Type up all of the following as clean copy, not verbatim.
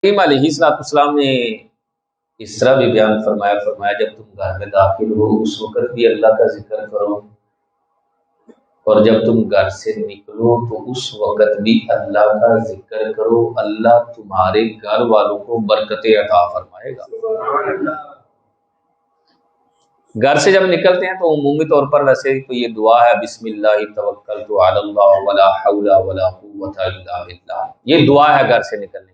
ابراہیم علیہ السلام نے اس طرح بھی بیان فرمایا جب تم گھر میں داخل ہو اس وقت بھی اللہ کا ذکر کرو، اور جب تم گھر سے نکلو تو اس وقت بھی اللہ کا ذکر کرو، اللہ تمہارے گھر والوں کو برکتیں عطا فرمائے گا۔ گھر سے جب نکلتے ہیں تو عمومی طور پر ویسے تو یہ دعا ہے، بسم اللہ توکلت علی اللہ ولا حول ولا قوت الا باللہ، یہ دعا ہے گھر سے نکلنے۔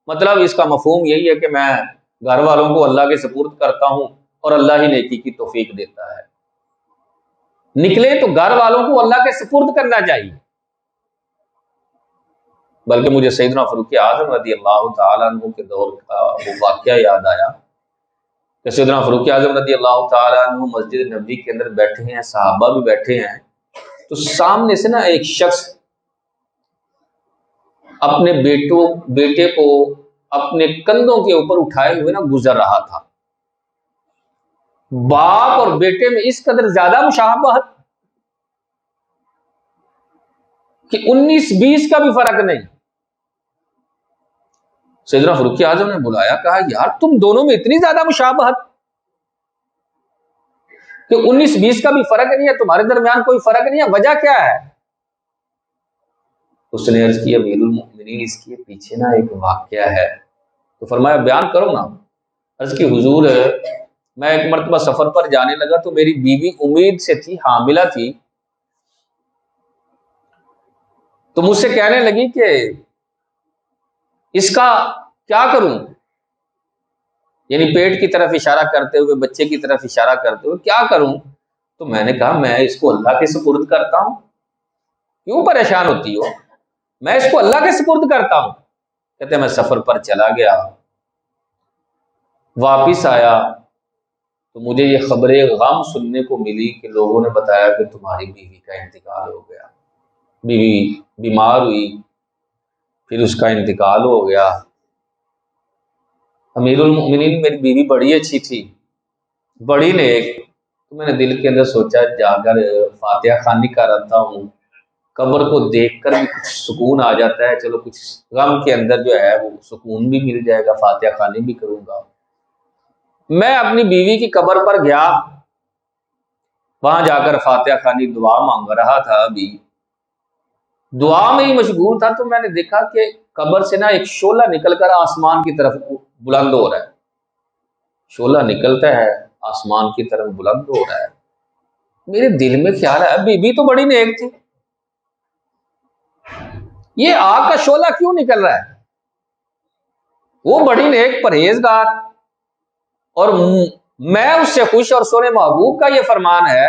مطلب اس کا مفہوم یہی ہے کہ میں گھر والوں کو اللہ کے سپرد کرتا ہوں اور اللہ ہی نیکی کی توفیق دیتا ہے۔ نکلے تو گھر والوں کو اللہ کے سپرد کرنا چاہیے۔ بلکہ مجھے سیدنا فاروق اعظم رضی اللہ تعالیٰ عنہ کے دور کا وہ واقعہ یاد آیا کہ سیدنا فاروق اعظم رضی اللہ تعالیٰ عنہ مسجد نبوی کے اندر بیٹھے ہیں، صحابہ بھی بیٹھے ہیں، تو سامنے سے نا ایک شخص اپنے بیٹے کو اپنے کندھوں کے اوپر اٹھائے ہوئے نا گزر رہا تھا۔ باپ اور بیٹے میں اس قدر زیادہ مشابہت کہ 19-20 کا بھی فرق نہیں۔ سیدنا فاروق اعظم نے بلایا، کہا یار تم دونوں میں اتنی زیادہ مشابہت کہ 19-20 کا بھی فرق نہیں ہے، تمہارے درمیان کوئی فرق نہیں ہے، وجہ کیا ہے؟ اس نے عرض کی امیر المؤمنین اس کے پیچھے نا ایک واقعہ ہے۔ تو فرمایا بیان کرو نا۔ عرض کی حضور میں ایک مرتبہ سفر پر جانے لگا تو میری بیوی امید سے تھی، حاملہ تھی، تو مجھ سے کہنے لگی کہ اس کا کیا کروں، یعنی پیٹ کی طرف اشارہ کرتے ہوئے، بچے کی طرف اشارہ کرتے ہوئے، کیا کروں؟ تو میں نے کہا میں اس کو اللہ کے سپرد کرتا ہوں۔ کیوں پریشان ہوتی ہو؟ میں اس کو اللہ کے سپرد کرتا ہوں۔ کہتے میں سفر پر چلا گیا، واپس آیا تو مجھے یہ خبر غم سننے کو ملی کہ لوگوں نے بتایا کہ تمہاری بیوی کا انتقال ہو گیا، بیوی بیمار ہوئی، پھر اس کا انتقال ہو گیا۔ امیر المؤمنین میری بیوی بڑی اچھی تھی، بڑی نیک، تو میں نے دل کے اندر سوچا جا کر فاتحہ خوانی کرتا ہوں، قبر کو دیکھ کر بھی کچھ سکون آ جاتا ہے، چلو کچھ غم کے اندر جو ہے وہ سکون بھی مل جائے گا، فاتحہ خوانی بھی کروں گا۔ میں اپنی بیوی کی قبر پر گیا، وہاں جا کر فاتحہ خوانی دعا مانگ رہا تھا، ابھی دعا میں ہی مشغول تھا تو میں نے دیکھا کہ قبر سے نا ایک شعلہ نکل کر آسمان کی طرف بلند ہو رہا ہے، شعلہ نکلتا ہے آسمان کی طرف بلند ہو رہا ہے۔ میرے دل میں خیال ہے بیوی تو بڑی نیک تھی، یہ آگ کا شعلہ کیوں نکل رہا ہے؟ وہ بڑی نیک پرہیزگار، اور میں اس سے خوش، اور سونے محبوب کا یہ فرمان ہے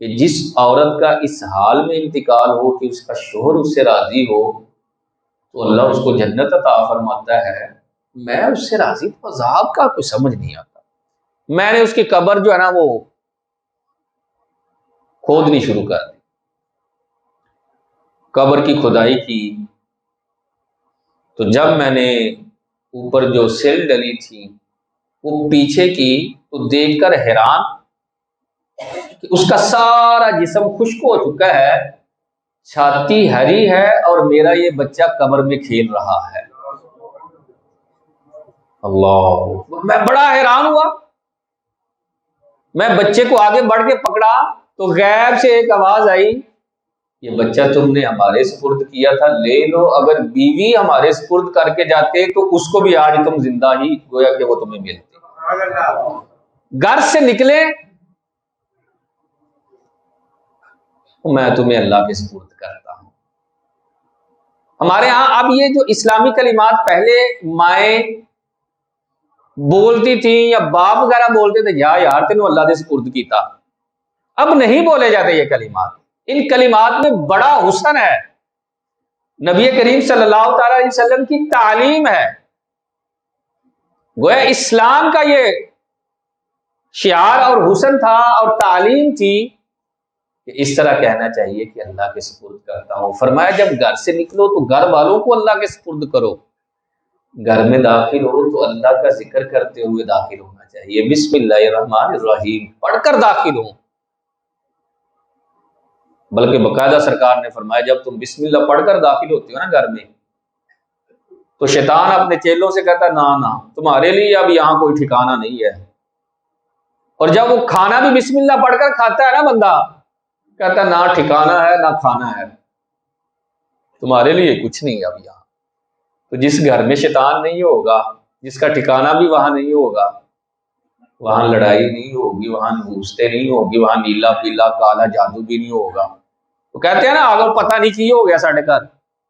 کہ جس عورت کا اس حال میں انتقال ہو کہ اس کا شوہر اس سے راضی ہو تو اللہ اس کو جنت عطا فرماتا ہے۔ میں اس سے راضی تو عذاب کا کوئی سمجھ نہیں آتا۔ میں نے اس کی قبر جو ہے نا وہ کھودنی شروع کر دی، قبر کی کھدائی کی، تو جب میں نے اوپر جو سیل ڈلی تھی وہ پیچھے کی تو دیکھ کر حیران کہ اس کا سارا جسم خشک ہو چکا ہے، چھاتی ہری ہے، اور میرا یہ بچہ قبر میں کھیل رہا ہے۔ اللہ، میں بڑا حیران ہوا۔ میں بچے کو آگے بڑھ کے پکڑا تو غیب سے ایک آواز آئی، یہ بچہ تم نے ہمارے سپرد کیا تھا، لے لو، اگر بیوی ہمارے سپرد کر کے جاتے تو اس کو بھی آج تم زندہ ہی گویا کہ وہ تمہیں ملتی۔ گھر سے نکلے میں تمہیں اللہ کے سپرد کرتا ہوں۔ ہمارے ہاں اب یہ جو اسلامی کلمات پہلے مائیں بولتی تھیں یا باپ وغیرہ بولتے تھے، یار تینوں اللہ دے سپرد کیتا، اب نہیں بولے جاتے یہ کلمات۔ ان کلمات میں بڑا حسن ہے، نبی کریم صلی اللہ تعالی علیہ وسلم کی تعلیم ہے، گویا اسلام کا یہ شعار اور حسن تھا اور تعلیم تھی کہ اس طرح کہنا چاہیے کہ اللہ کے سپرد کرتا ہوں۔ فرمایا جب گھر سے نکلو تو گھر والوں کو اللہ کے سپرد کرو، گھر میں داخل ہو تو اللہ کا ذکر کرتے ہوئے داخل ہونا چاہیے، بسم اللہ الرحمن الرحیم پڑھ کر داخل ہوں۔ بلکہ باقاعدہ سرکار نے فرمایا جب تم بسم اللہ پڑھ کر داخل ہوتے ہو نا گھر میں تو شیطان اپنے چیلوں سے کہتا نا نا، تمہارے لیے اب یہاں کوئی ٹھکانہ نہیں ہے۔ اور جب وہ کھانا بھی بسم اللہ پڑھ کر کھاتا ہے نا بندہ، کہتا نہ ٹھکانہ ہے نہ کھانا ہے، تمہارے لیے کچھ نہیں اب یہاں۔ تو جس گھر میں شیطان نہیں ہوگا، جس کا ٹھکانہ بھی وہاں نہیں ہوگا، وہاں لڑائی نہیں ہوگی، وہاں نوستے نہیں ہوگی، وہاں نیلا پیلا کالا جادو بھی نہیں ہوگا۔ تو کہتے ہیں نا آگے پتہ نہیں کی ہو گیا ساڈے گھر،